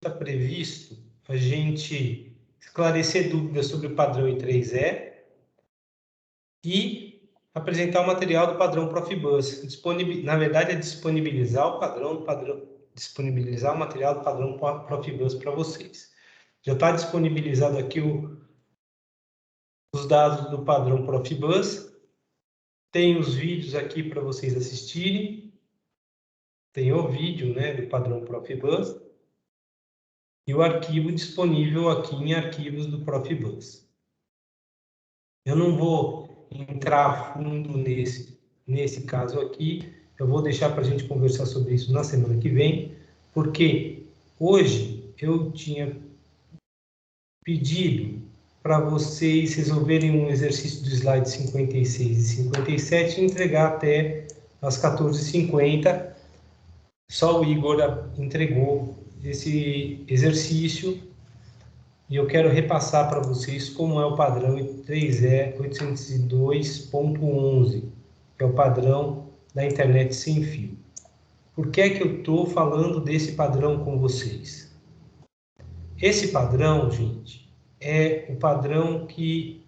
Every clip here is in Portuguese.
está previsto a gente esclarecer dúvidas sobre o padrão I3E e apresentar o material do padrão Profibus. Na verdade, é disponibilizar o disponibilizar o material do padrão Profibus para vocês. Já está disponibilizado aqui os dados do padrão Profibus. Tem os vídeos aqui para vocês assistirem. Tem o vídeo, né, do padrão Profibus. E o arquivo disponível aqui em arquivos do Profibus. Eu não vou entrar a fundo nesse caso aqui. Eu vou deixar para a gente conversar sobre isso na semana que vem, porque hoje eu tinha pedido para vocês resolverem um exercício do slide 56 e 57 e entregar até às 14h50. Só o Igor entregou esse exercício e eu quero repassar para vocês como é o padrão I3E 802.11, que é o padrão da internet sem fio. Por que é que eu estou falando desse padrão com vocês? Esse padrão, gente, é o padrão que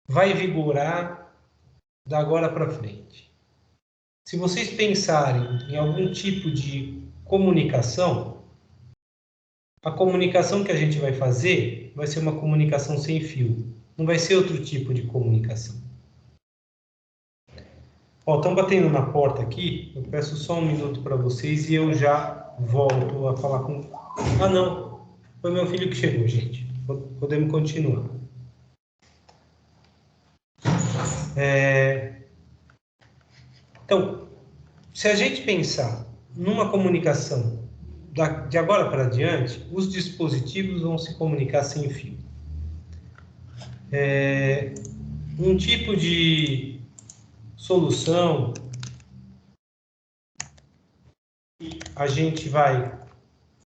vai vigorar da agora para frente. Se vocês pensarem em algum tipo de comunicação, a comunicação que a gente vai fazer vai ser uma comunicação sem fio. Não vai ser outro tipo de comunicação. Ó, estão batendo na porta aqui. Eu peço só um minuto para vocês e eu já volto a falar com... Ah, não. Foi meu filho que chegou, gente. Podemos continuar. Então, se a gente pensar numa comunicação de agora para diante, os dispositivos vão se comunicar sem fio. Um tipo de solução que a gente vai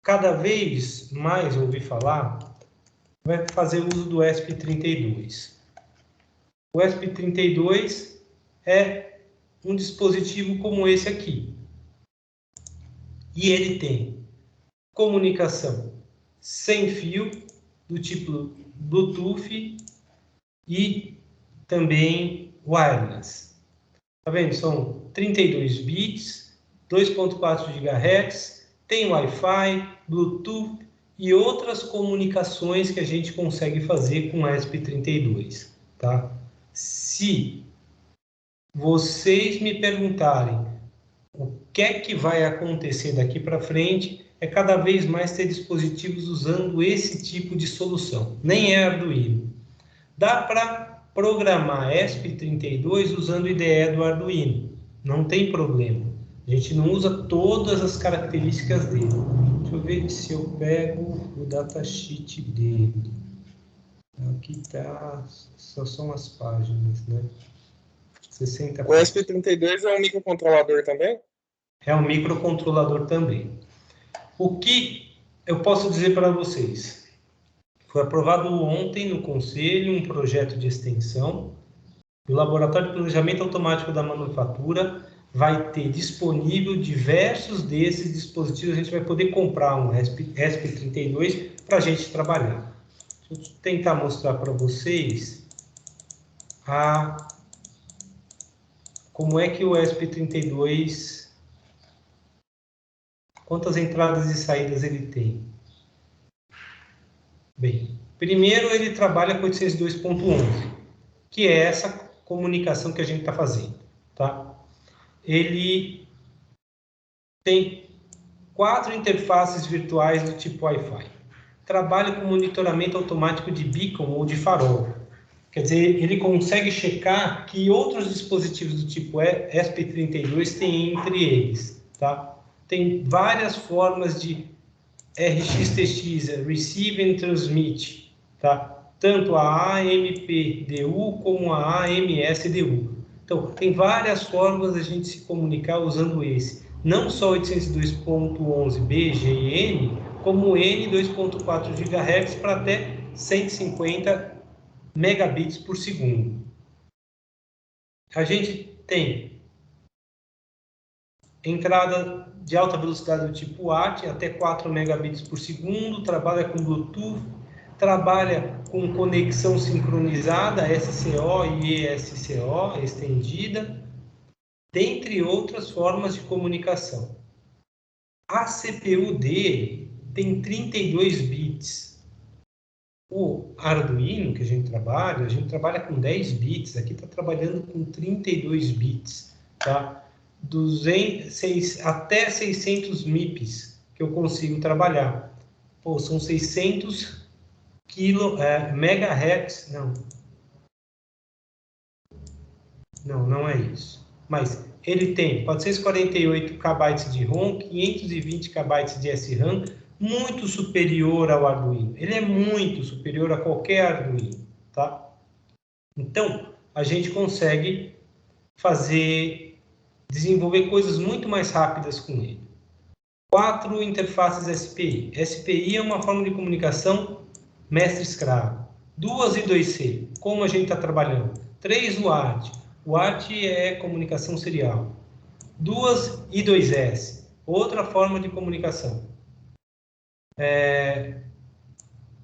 cada vez mais ouvir falar vai fazer uso do ESP32. O ESP32 é um dispositivo como esse aqui. E ele tem comunicação sem fio, do tipo Bluetooth e também wireless. Tá vendo? São 32 bits, 2.4 GHz, tem Wi-Fi, Bluetooth e outras comunicações que a gente consegue fazer com ESP32, tá? Se vocês me perguntarem o que é que vai acontecer daqui para frente, é cada vez mais ter dispositivos usando esse tipo de solução. Nem é Arduino. Dá para programar ESP32 usando o IDE do Arduino. Não tem problema. A gente não usa todas as características dele. Deixa eu ver se eu pego o datasheet dele. Aqui tá, só são as páginas, né? 60 o ESP32 é um microcontrolador também? É um microcontrolador também. O que eu posso dizer para vocês? Foi aprovado ontem no Conselho um projeto de extensão. O Laboratório de Planejamento Automático da Manufatura vai ter disponível diversos desses dispositivos. A gente vai poder comprar um ESP32 para a gente trabalhar. Deixa eu tentar mostrar para vocês como é que o ESP32... Quantas entradas e saídas ele tem? Bem, primeiro ele trabalha com 802.11, que é essa comunicação que a gente está fazendo, tá? Ele tem 4 interfaces virtuais do tipo Wi-Fi. Trabalha com monitoramento automático de beacon ou de farol. Quer dizer, ele consegue checar que outros dispositivos do tipo ESP32 têm entre eles, tá? Tem várias formas de RxTX, Receive and Transmit, tá? Tanto a AMPDU como a AMSDU. Então, tem várias formas de a gente se comunicar usando esse. Não só 802.11b, G e N, como N 2.4 GHz para até 150 megabits por segundo. A gente tem entrada de alta velocidade do tipo AT, até 4 megabits por segundo, trabalha com Bluetooth, trabalha com conexão sincronizada, SCO e ESCO, estendida, dentre outras formas de comunicação. A CPU dele tem 32 bits. O Arduino que a gente trabalha com 10 bits, aqui está trabalhando com 32 bits, tá? Até 600 MIPS que eu consigo trabalhar. Pô, são 600 megahertz, não é isso. Mas ele tem 448 KB de ROM, 520 KB de SRAM, muito superior ao Arduino. Ele é muito superior a qualquer Arduino, tá? Então, a gente consegue desenvolver coisas muito mais rápidas com ele. 4 interfaces SPI. SPI é uma forma de comunicação mestre-escravo. 2 e 2C, como a gente está trabalhando. 3 UART. UART é comunicação serial. 2 e 2S, outra forma de comunicação.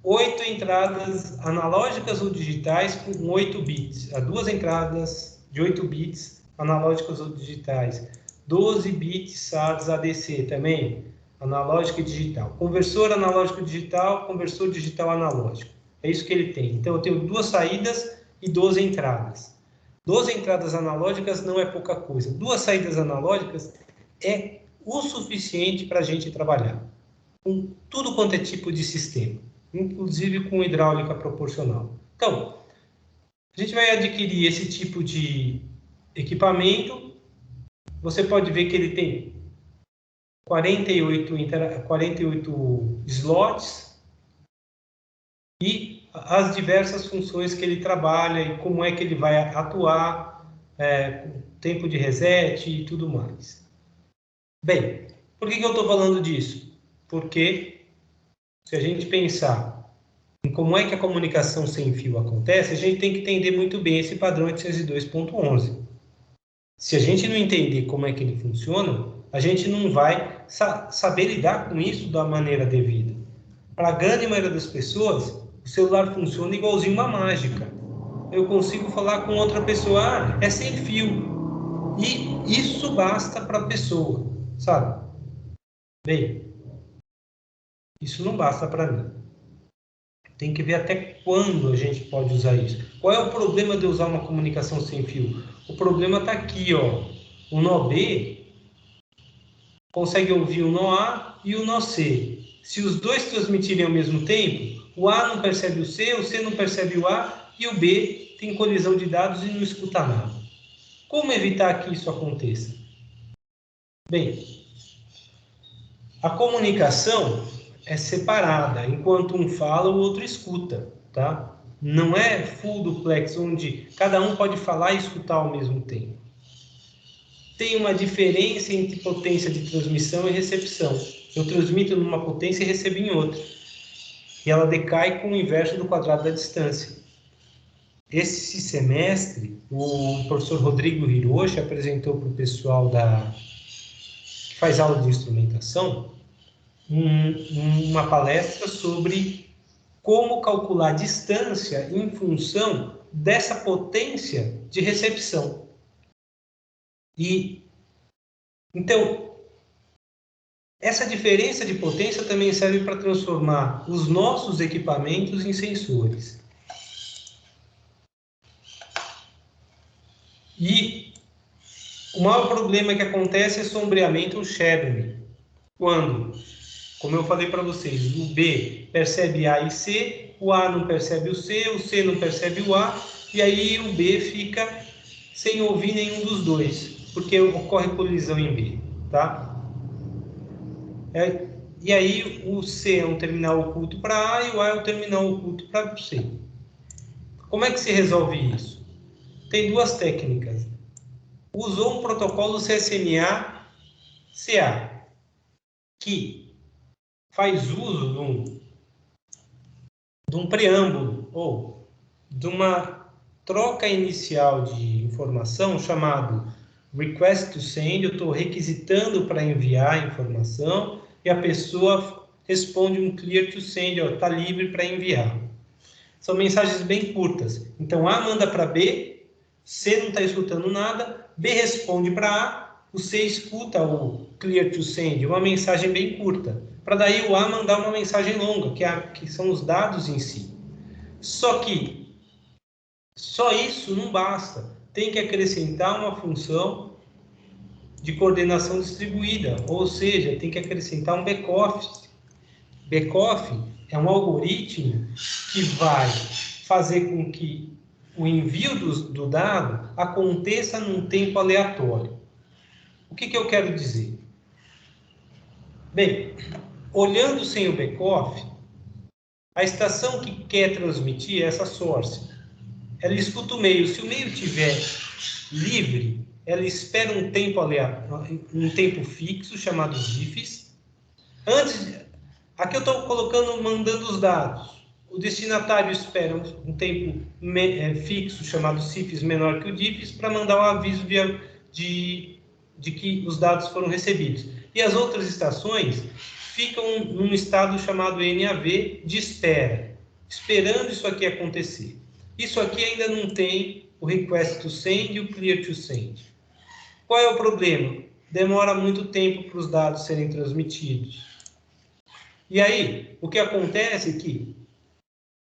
8 entradas analógicas ou digitais com 8 bits. Há 2 entradas de 8 bits analógicas ou digitais. 12 bits SARS ADC também, analógico e digital. Conversor analógico digital, conversor digital analógico. É isso que ele tem. Então eu tenho 2 saídas e 12 entradas. 12 entradas analógicas não é pouca coisa. 2 saídas analógicas é o suficiente para a gente trabalhar com tudo quanto é tipo de sistema, inclusive com hidráulica proporcional. Então, a gente vai adquirir esse tipo de equipamento. Você pode ver que ele tem 48 slots e as diversas funções que ele trabalha e como é que ele vai atuar, tempo de reset e tudo mais. Bem, por que eu estou falando disso? Porque se a gente pensar em como é que a comunicação sem fio acontece, a gente tem que entender muito bem esse padrão 802.11. Se a gente não entender como é que ele funciona, a gente não vai saber lidar com isso da maneira devida. Para a grande maioria das pessoas, o celular funciona igualzinho uma mágica. Eu consigo falar com outra pessoa, é sem fio. E isso basta para a pessoa, sabe? Bem, isso não basta para mim. Tem que ver até quando a gente pode usar isso. Qual é o problema de usar uma comunicação sem fio? O problema está aqui, ó. O nó B consegue ouvir o nó A e o nó C. Se os dois transmitirem ao mesmo tempo, o A não percebe o C não percebe o A e o B tem colisão de dados e não escuta nada. Como evitar que isso aconteça? Bem, a comunicação é separada. Enquanto um fala, o outro escuta, tá? Não é full duplex, onde cada um pode falar e escutar ao mesmo tempo. Tem uma diferença entre potência de transmissão e recepção. Eu transmito numa potência e recebo em outra. E ela decai com o inverso do quadrado da distância. Esse semestre, o professor Rodrigo Hiroshi apresentou para o pessoal que faz aula de instrumentação uma palestra sobre como calcular a distância em função dessa potência de recepção. Então, essa diferença de potência também serve para transformar os nossos equipamentos em sensores. E o maior problema que acontece é sombreamento ou shadowing. Quando, como eu falei para vocês, o B percebe A e C, o A não percebe o C não percebe o A, e aí o B fica sem ouvir nenhum dos dois, porque ocorre colisão em B, tá? E aí o C é um terminal oculto para A e o A é um terminal oculto para C. Como é que se resolve isso? Tem 2 técnicas. Usou um protocolo CSMA-CA, que faz uso de um preâmbulo ou de uma troca inicial de informação chamado request to send, eu estou requisitando para enviar a informação, e a pessoa responde um clear to send, está livre para enviar. São mensagens bem curtas. Então, A manda para B, C não está escutando nada, B responde para A, o C escuta o clear to send, uma mensagem bem curta, para daí o A mandar uma mensagem longa, que são os dados em si. Só que só isso não basta. Tem que acrescentar uma função de coordenação distribuída, ou seja, tem que acrescentar um back-office. Back-office é um algoritmo que vai fazer com que o envio do dado aconteça num tempo aleatório. O que eu quero dizer? Bem, olhando sem o back-office, a estação que quer transmitir é essa source. Ela escuta o meio. Se o meio estiver livre, ela espera um tempo aleatório, um tempo fixo chamado diffs. Aqui eu estou mandando os dados. O destinatário espera um tempo fixo chamado cifs menor que o diffs para mandar um aviso de que os dados foram recebidos. E as outras estações ficam num estado chamado NAV de espera, esperando isso aqui acontecer. Isso aqui ainda não tem o request to send e o clear to send. Qual é o problema? Demora muito tempo para os dados serem transmitidos. E aí, o que acontece é que,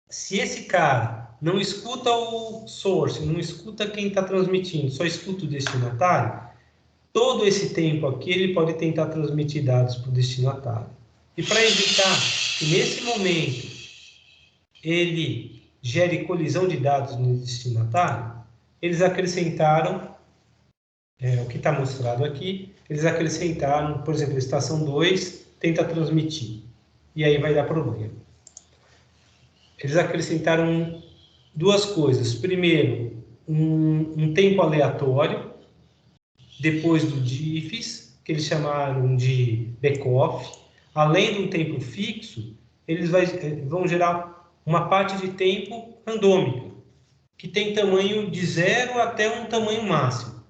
se esse cara não escuta o source, não escuta quem está transmitindo, só escuta o destinatário, todo esse tempo aqui ele pode tentar transmitir dados para o destinatário. E para evitar que nesse momento ele gere colisão de dados no destinatário, eles acrescentaram, o que está mostrado aqui, eles acrescentaram, por exemplo, a estação 2 tenta transmitir, e aí vai dar problema. Eles acrescentaram duas coisas. Primeiro, um tempo aleatório, depois do diffs, que eles chamaram de backoff. Além de um tempo fixo, eles vão gerar uma parte de tempo randômica, que tem tamanho de 0 até um tamanho máximo.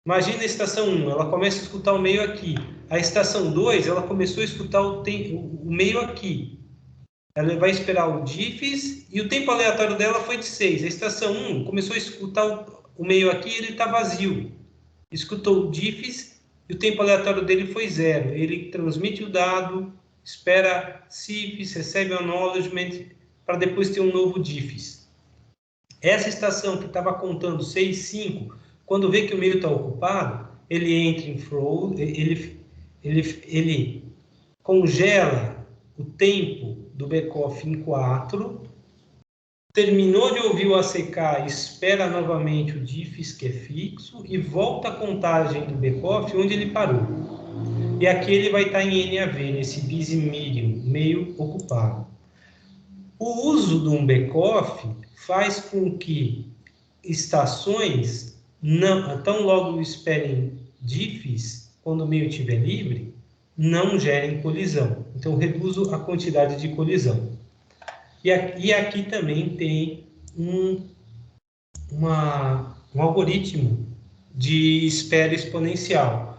Imagina a estação 1, ela começa a escutar o meio aqui. A estação 2, ela começou a escutar o meio aqui. Ela vai esperar o diffs e o tempo aleatório dela foi de 6. A estação 1 começou a escutar o meio aqui e ele está vazio. Escutou o diffs e o tempo aleatório dele foi 0. Ele transmite o dado, espera cifs, recebe o acknowledgement para depois ter um novo diffs. Essa estação que estava contando 6, 5, quando vê que o meio está ocupado, ele entra em flow, ele congela o tempo do backoff em 4, terminou de ouvir o ACK, espera novamente o diffs, que é fixo, e volta a contagem do backoff onde ele parou. E aqui ele vai estar em NAV, nesse busy medium, meio ocupado. O uso de um backoff faz com que estações, tão logo esperem diffs, quando o meio estiver livre, não gerem colisão. Então, reduzo a quantidade de colisão. E aqui também tem um algoritmo de espera exponencial.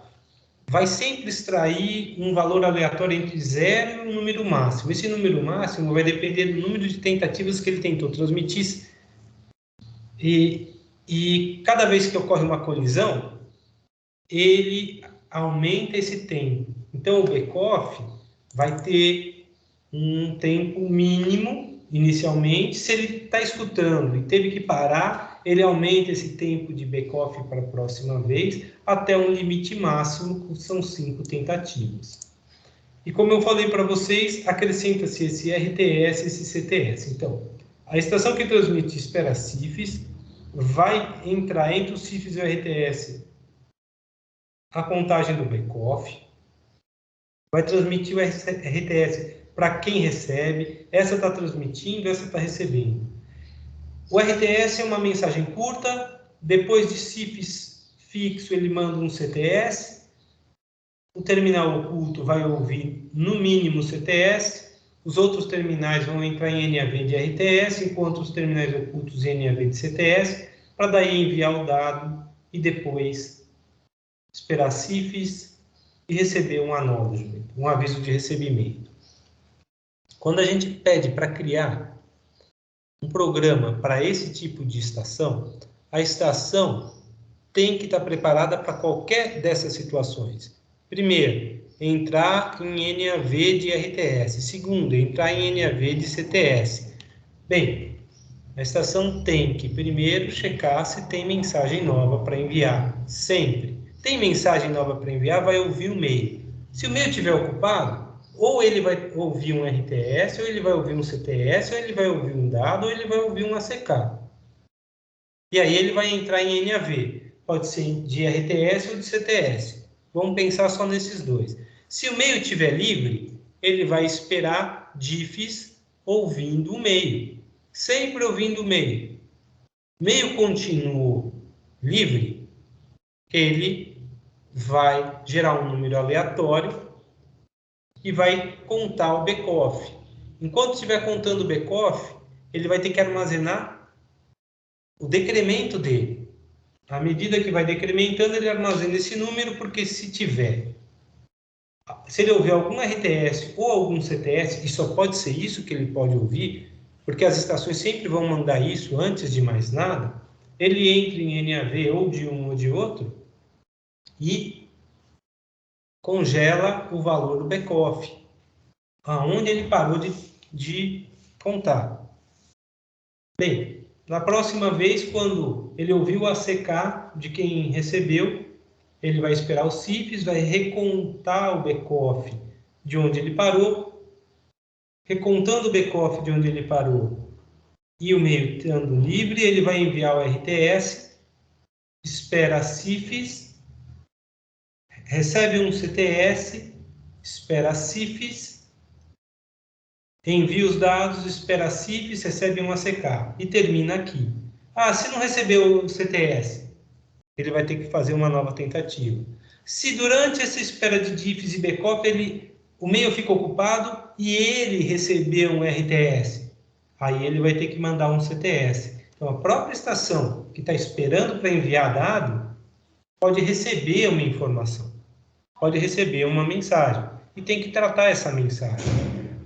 Vai sempre extrair um valor aleatório entre 0 e um número máximo. Esse número máximo vai depender do número de tentativas que ele tentou transmitir. E cada vez que ocorre uma colisão, ele aumenta esse tempo. Então, o backoff vai ter um tempo mínimo, inicialmente. Se ele está escutando e teve que parar, ele aumenta esse tempo de backoff para a próxima vez, até um limite máximo, que são 5 tentativas. E como eu falei para vocês, acrescenta-se esse RTS e esse CTS. Então, a estação que transmite espera cifs, vai entrar entre os cifs e o RTS a contagem do backoff, vai transmitir o RTS para quem recebe, essa está transmitindo, essa está recebendo. O RTS é uma mensagem curta, depois de cifs fixo ele manda um CTS, o terminal oculto vai ouvir no mínimo CTS, os outros terminais vão entrar em NAV de RTS, enquanto os terminais ocultos em NAV de CTS, para daí enviar o dado e depois esperar CIFS e receber um acknowledgement, um aviso de recebimento. Quando a gente pede para criar um programa para esse tipo de estação, a estação tem que estar preparada para qualquer dessas situações. Primeiro, entrar em NAV de RTS. Segundo, entrar em NAV de CTS. Bem, a estação tem que primeiro checar se tem mensagem nova para enviar. Sempre. Tem mensagem nova para enviar, vai ouvir o e-mail. Se o e-mail estiver ocupado, ou ele vai ouvir um RTS, ou ele vai ouvir um CTS, ou ele vai ouvir um dado, ou ele vai ouvir um ACK. E aí ele vai entrar em NAV. Pode ser de RTS ou de CTS. Vamos pensar só nesses dois. Se o e-mail estiver livre, ele vai esperar diffs ouvindo o e-mail. Sempre ouvindo o e-mail. E-mail continuo livre, ele vai gerar um número aleatório e vai contar o backoff. Enquanto estiver contando o backoff, ele vai ter que armazenar o decremento dele. À medida que vai decrementando, ele armazena esse número, porque se ele ouvir algum RTS ou algum CTS, e só pode ser isso que ele pode ouvir, porque as estações sempre vão mandar isso antes de mais nada, ele entra em NAV ou de um ou de outro e congela o valor do backoff, aonde ele parou de contar. Bem, na próxima vez, quando ele ouvir o ACK de quem recebeu, ele vai esperar o CIFS, vai recontar o backoff de onde ele parou, recontando o backoff de onde ele parou e o e-mail estando livre, ele vai enviar o RTS, espera a CIFS, recebe um CTS, espera a CIFS, envia os dados, espera a CIFS, recebe um ACK e termina aqui. Ah, se não recebeu o CTS, ele vai ter que fazer uma nova tentativa. Se durante essa espera de diffs e backup o e-mail fica ocupado e ele recebeu um RTS, aí ele vai ter que mandar um CTS. Então, a própria estação que está esperando para enviar dado pode receber uma informação, pode receber uma mensagem e tem que tratar essa mensagem.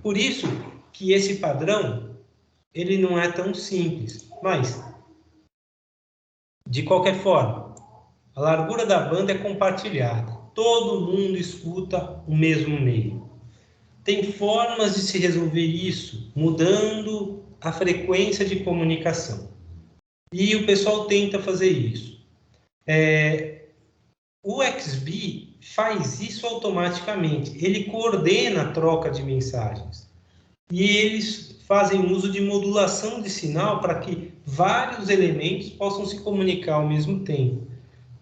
Por isso que esse padrão ele não é tão simples, mas de qualquer forma, a largura da banda é compartilhada. Todo mundo escuta o mesmo meio. Tem formas de se resolver isso, mudando a frequência de comunicação. E o pessoal tenta fazer isso. O XBee faz isso automaticamente. Ele coordena a troca de mensagens. E eles fazem uso de modulação de sinal para que vários elementos possam se comunicar ao mesmo tempo.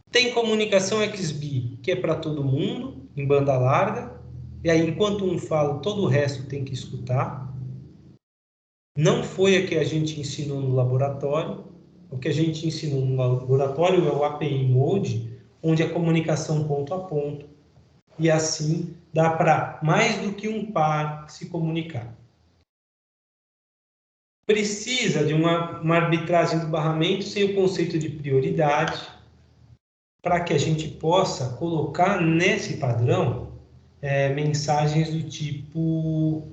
Tem comunicação XBee, que é para todo mundo, em banda larga, e aí enquanto um fala, todo o resto tem que escutar. Não foi a que a gente ensinou no laboratório. O que a gente ensinou no laboratório é o API Mode, onde a comunicação ponto a ponto, e assim dá para mais do que um par se comunicar. Precisa de uma arbitragem do barramento sem o conceito de prioridade, para que a gente possa colocar nesse padrão mensagens do tipo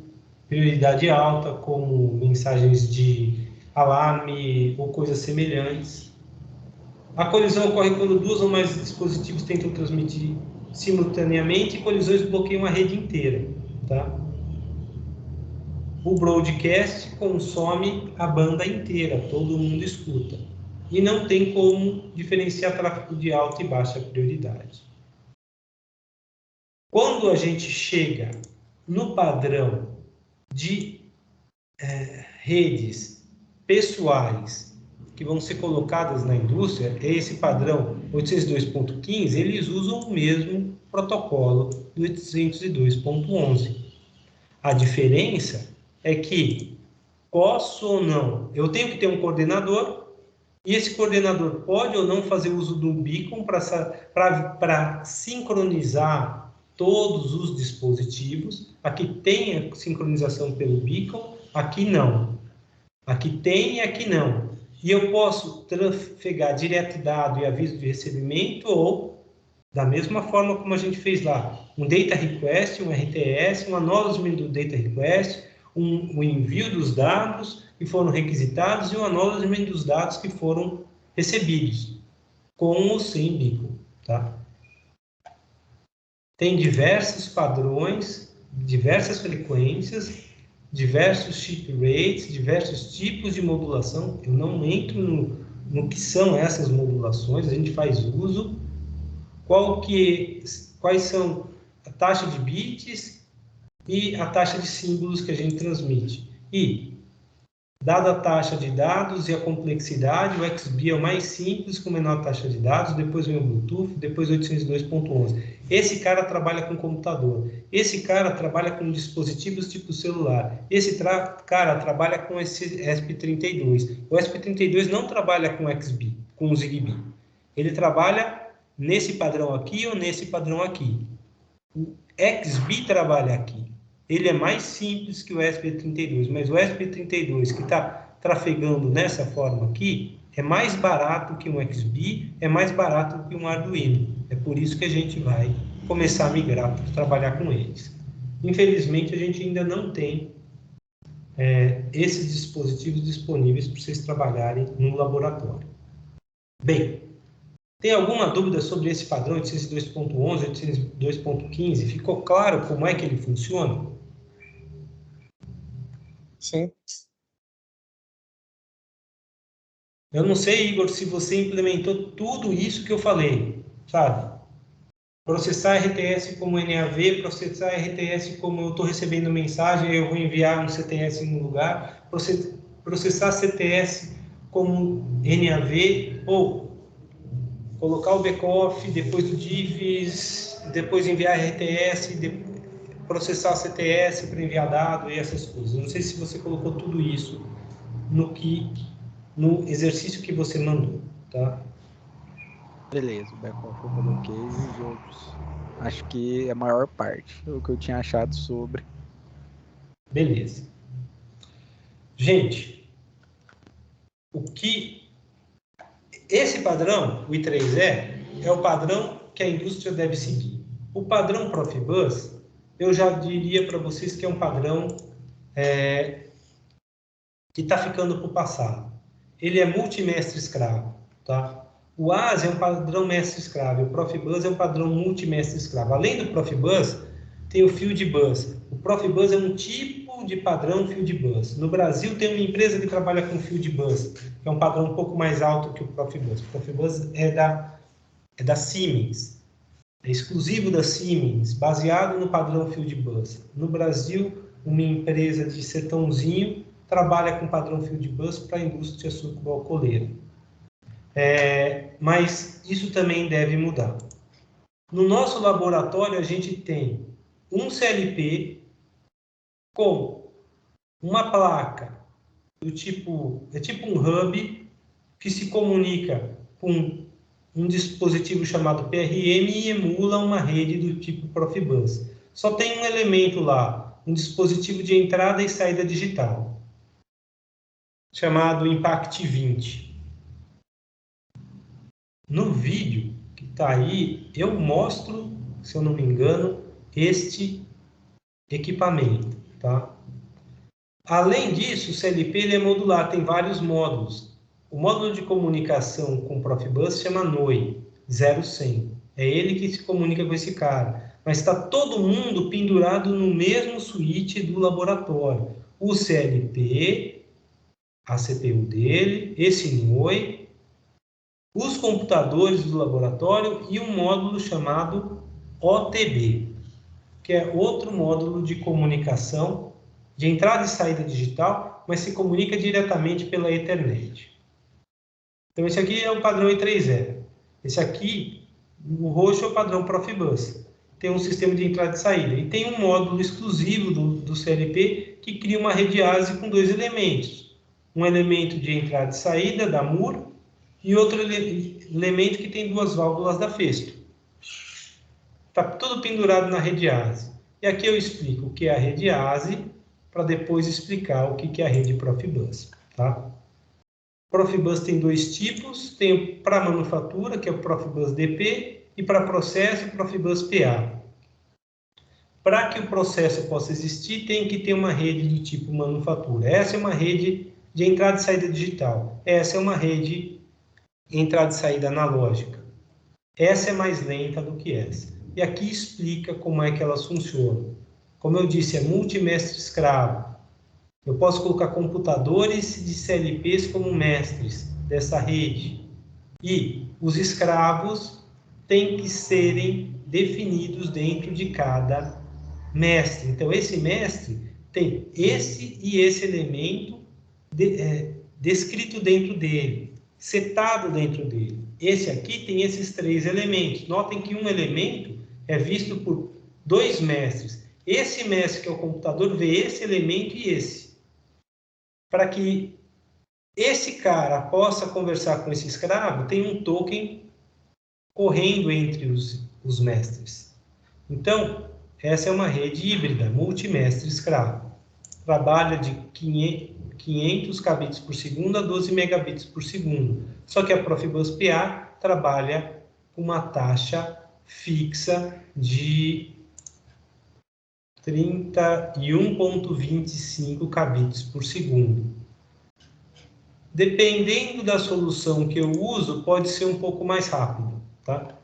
prioridade alta, como mensagens de alarme ou coisas semelhantes. A colisão ocorre quando duas ou mais dispositivos tentam transmitir simultaneamente e colisões bloqueiam a rede inteira. Tá? O broadcast consome a banda inteira, todo mundo escuta. E não tem como diferenciar tráfego de alta e baixa prioridade. Quando a gente chega no padrão de redes pessoais que vão ser colocadas na indústria, esse padrão 802.15, eles usam o mesmo protocolo do 802.11. A diferença é que, posso ou não, eu tenho que ter um coordenador, e esse coordenador pode ou não fazer uso do beacon para sincronizar todos os dispositivos. Aqui tem a sincronização pelo beacon, aqui não. Aqui tem e aqui não. E eu posso trafegar direto dado e aviso de recebimento ou Da mesma forma como a gente fez lá, um data request, um RTS, um acknowledgement do data request, o envio dos dados que foram requisitados e o acknowledgement dos dados que foram recebidos, com ou sem beacon, tá? Tem diversos padrões, diversas frequências, diversos chip rates, diversos tipos de modulação. Eu não entro no que são essas modulações, a gente faz uso. Quais são a taxa de bits e a taxa de símbolos que a gente transmite. E, dada a taxa de dados e a complexidade, o XBee é o mais simples, com menor taxa de dados, depois vem o Bluetooth, depois 802.11. Esse cara trabalha com computador, esse cara trabalha com dispositivos tipo celular, esse cara trabalha com esse ESP32. O ESP32 não trabalha com XBee, com o Zigbee. Ele trabalha nesse padrão aqui ou nesse padrão aqui. O XBee trabalha aqui. Ele é mais simples que o ESP32, mas o ESP32 que está trafegando nessa forma aqui é mais barato que um XBee, é mais barato que um Arduino. É por isso que a gente vai começar a migrar para trabalhar com eles. Infelizmente, a gente ainda não tem esses dispositivos disponíveis para vocês trabalharem no laboratório. Bem, tem alguma dúvida sobre esse padrão 802.11, 802.15? Ficou claro como é que ele funciona? Sim. Eu não sei, Igor, se você implementou tudo isso que eu falei, sabe? Processar RTS como NAV, processar RTS como eu estou recebendo mensagem, eu vou enviar um CTS no lugar, processar CTS como NAV, ou colocar o backoff depois do diffs, depois enviar RTS, processar CTS para enviar dado e essas coisas. Eu não sei se você colocou tudo isso no exercício que você mandou, tá? Beleza, o back-off eu coloquei e os outros. Acho que é a maior parte, é o que eu tinha achado sobre. Beleza. Gente, esse padrão, o I3E, é o padrão que a indústria deve seguir. O padrão Profibus, eu já diria para vocês que é um padrão que está ficando para o passado. Ele é multimestre-escravo, tá? O ASE é um padrão mestre-escravo, o Profibus é um padrão multimestre-escravo. Além do Profibus, tem o Fieldbus. O Profibus é um tipo de padrão Fieldbus. No Brasil, tem uma empresa que trabalha com Fieldbus, que é um padrão um pouco mais alto que o Profibus. O Profibus é da Siemens, é exclusivo da Siemens, baseado no padrão Fieldbus. No Brasil, uma empresa de Sertãozinho trabalha com padrão Fieldbus para a indústria sucroalcooleira. Mas isso também deve mudar. No nosso laboratório, a gente tem um CLP com uma placa do tipo, é tipo um hub que se comunica com um dispositivo chamado PRM e emula uma rede do tipo Profibus. Só tem um elemento lá, um dispositivo de entrada e saída digital, chamado Impact 20. No vídeo que está aí, eu mostro, se eu não me engano, este equipamento, tá? Além disso, o CLP ele é modular, tem vários módulos. O módulo de comunicação com o Profibus se chama NOI 0100. É ele que se comunica com esse cara. Mas está todo mundo pendurado no mesmo switch do laboratório. O CLP, a CPU dele, esse NOI, os computadores do laboratório e um módulo chamado OTB, que é outro módulo de comunicação de entrada e saída digital, mas se comunica diretamente pela Ethernet. Então, esse aqui é o padrão I3E. Esse aqui, o roxo, é o padrão Profibus. Tem um sistema de entrada e saída. E tem um módulo exclusivo do CLP que cria uma rede ASIC com dois elementos. Um elemento de entrada e saída da MUR e outro elemento que tem duas válvulas da Festo. Está tudo pendurado na rede ASIC. E aqui eu explico o que é a rede ASIC, para depois explicar o que é a rede Profibus, tá? Profibus tem dois tipos, tem para manufatura, que é o Profibus DP, e para processo, Profibus PA. Para que o processo possa existir, tem que ter uma rede do tipo manufatura. Essa é uma rede de entrada e saída digital. Essa é uma rede de entrada e saída analógica. Essa é mais lenta do que essa. E aqui explica como é que elas funcionam. Como eu disse, é multimestre-escravo. Eu posso colocar computadores de CLPs como mestres dessa rede. E os escravos têm que serem definidos dentro de cada mestre. Então, esse mestre tem esse e esse elemento descrito dentro dele, setado dentro dele. Esse aqui tem esses 3 elementos. Notem que um elemento é visto por 2 mestres. Esse mestre, que é o computador, vê esse elemento e esse. Para que esse cara possa conversar com esse escravo, tem um token correndo entre os mestres. Então, essa é uma rede híbrida, multimestre-escravo. Trabalha de 500 kbps por segundo a 12 megabits por segundo. Só que a Profibus PA trabalha com uma taxa fixa de 31,25 kbps por segundo. Dependendo da solução que eu uso, pode ser um pouco mais rápido, tá?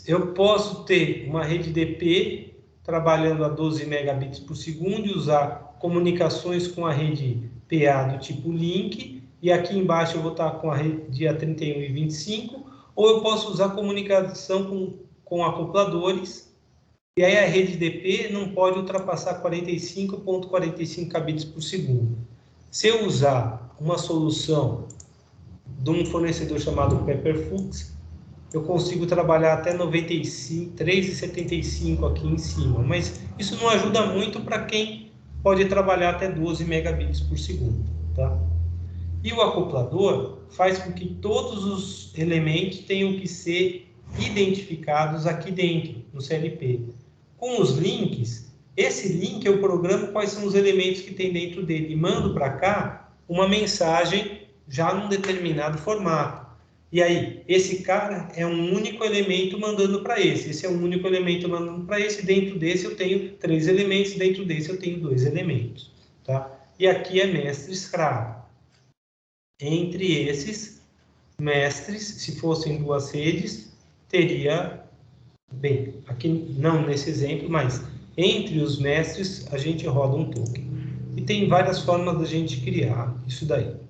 Eu posso ter uma rede DP trabalhando a 12 megabits por segundo e usar comunicações com a rede PA do tipo link, e aqui embaixo eu vou estar com a rede a 31 e 25, ou eu posso usar comunicação com acopladores, e aí a rede DP não pode ultrapassar 45,45 kbps por segundo. Se eu usar uma solução de um fornecedor chamado Pepperfux, eu consigo trabalhar até 3,75 aqui em cima, mas isso não ajuda muito para quem pode trabalhar até 12 megabits por segundo, tá? E o acoplador faz com que todos os elementos tenham que ser identificados aqui dentro, no CLP. Com os links, esse link eu programo quais são os elementos que tem dentro dele e mando para cá uma mensagem já num determinado formato. E aí, esse cara é um único elemento mandando para esse é um único elemento mandando para esse, dentro desse eu tenho 3 elementos, dentro desse eu tenho 2 elementos, tá? E aqui é mestre-escravo. Entre esses mestres, se fossem 2 redes, teria, bem, aqui não nesse exemplo, mas entre os mestres a gente roda um token. E tem várias formas da gente criar isso daí.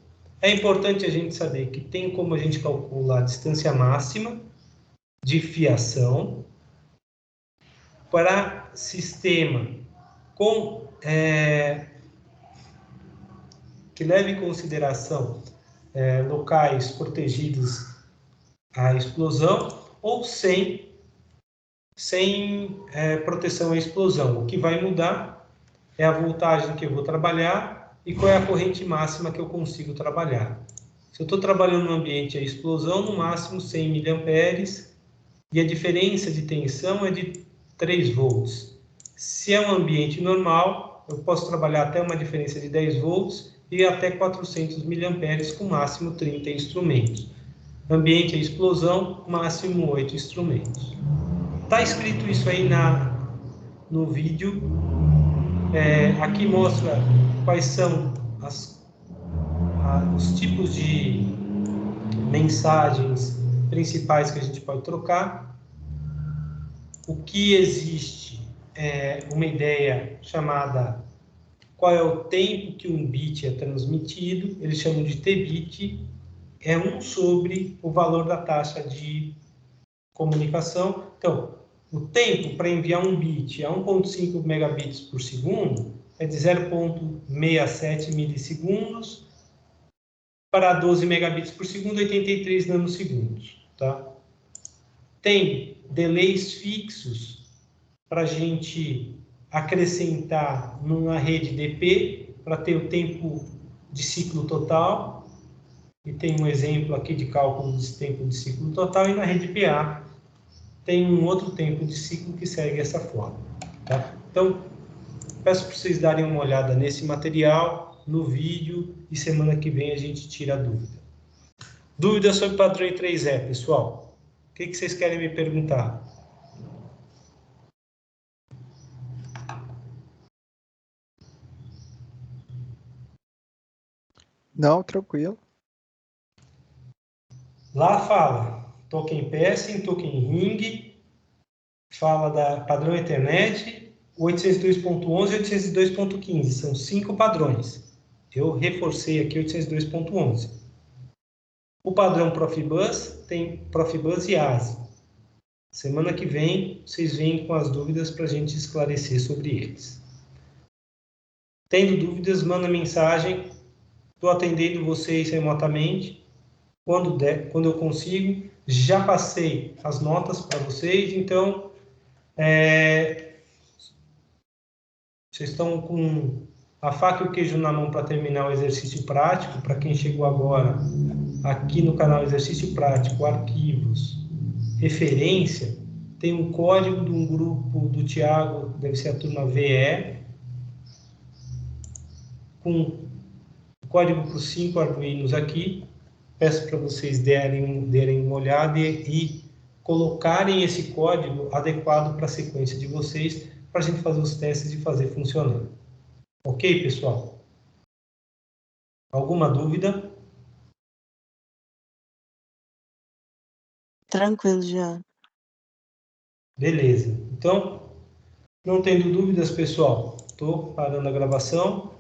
É importante a gente saber que tem como a gente calcular a distância máxima de fiação para sistema que leve em consideração locais protegidos à explosão ou sem proteção à explosão. O que vai mudar é a voltagem que eu vou trabalhar e qual é a corrente máxima que eu consigo trabalhar. Se eu estou trabalhando no ambiente à explosão, no máximo 100 mA, e a diferença de tensão é de 3 volts. Se é um ambiente normal, eu posso trabalhar até uma diferença de 10 volts e até 400 mA com máximo 30 instrumentos. Ambiente à explosão, máximo 8 instrumentos. Está escrito isso aí no vídeo. Aqui mostra quais são os tipos de mensagens principais que a gente pode trocar. O que existe é uma ideia chamada qual é o tempo que um bit é transmitido, eles chamam de T-bit, é 1 sobre o valor da taxa de comunicação. Então, o tempo para enviar um bit a 1,5 megabits por segundo é de 0,67 milissegundos para 12 megabits por segundo, 83 nanosegundos. Tá? Tem delays fixos para a gente acrescentar numa rede DP para ter o tempo de ciclo total. E tem um exemplo aqui de cálculo desse tempo de ciclo total. E na rede PA tem um outro tempo de ciclo que segue essa forma. Tá? Então, peço para vocês darem uma olhada nesse material, no vídeo, e semana que vem a gente tira a dúvida. Dúvida sobre padrão I3E, pessoal? O que vocês querem me perguntar? Não, tranquilo. Lá fala token passing, token ring, fala da padrão Ethernet, 802.11 e 802.15. São 5 padrões. Eu reforcei aqui 802.11. O padrão Profibus tem Profibus e ASI. Semana que vem, vocês vêm com as dúvidas para a gente esclarecer sobre eles. Tendo dúvidas, manda mensagem. Estou atendendo vocês remotamente. Quando der, quando eu consigo. Já passei as notas para vocês, então vocês estão com a faca e o queijo na mão para terminar o exercício prático. Para quem chegou agora, aqui no canal Exercício Prático, Arquivos, Referência, tem um código de um grupo do Tiago, deve ser a turma VE, com o código para os 5 Arduinos aqui. Peço para vocês derem uma olhada e colocarem esse código adequado para a sequência de vocês, para a gente fazer os testes e fazer funcionando. Ok, pessoal? Alguma dúvida? Tranquilo já. Beleza. Então, não tendo dúvidas, pessoal, estou parando a gravação.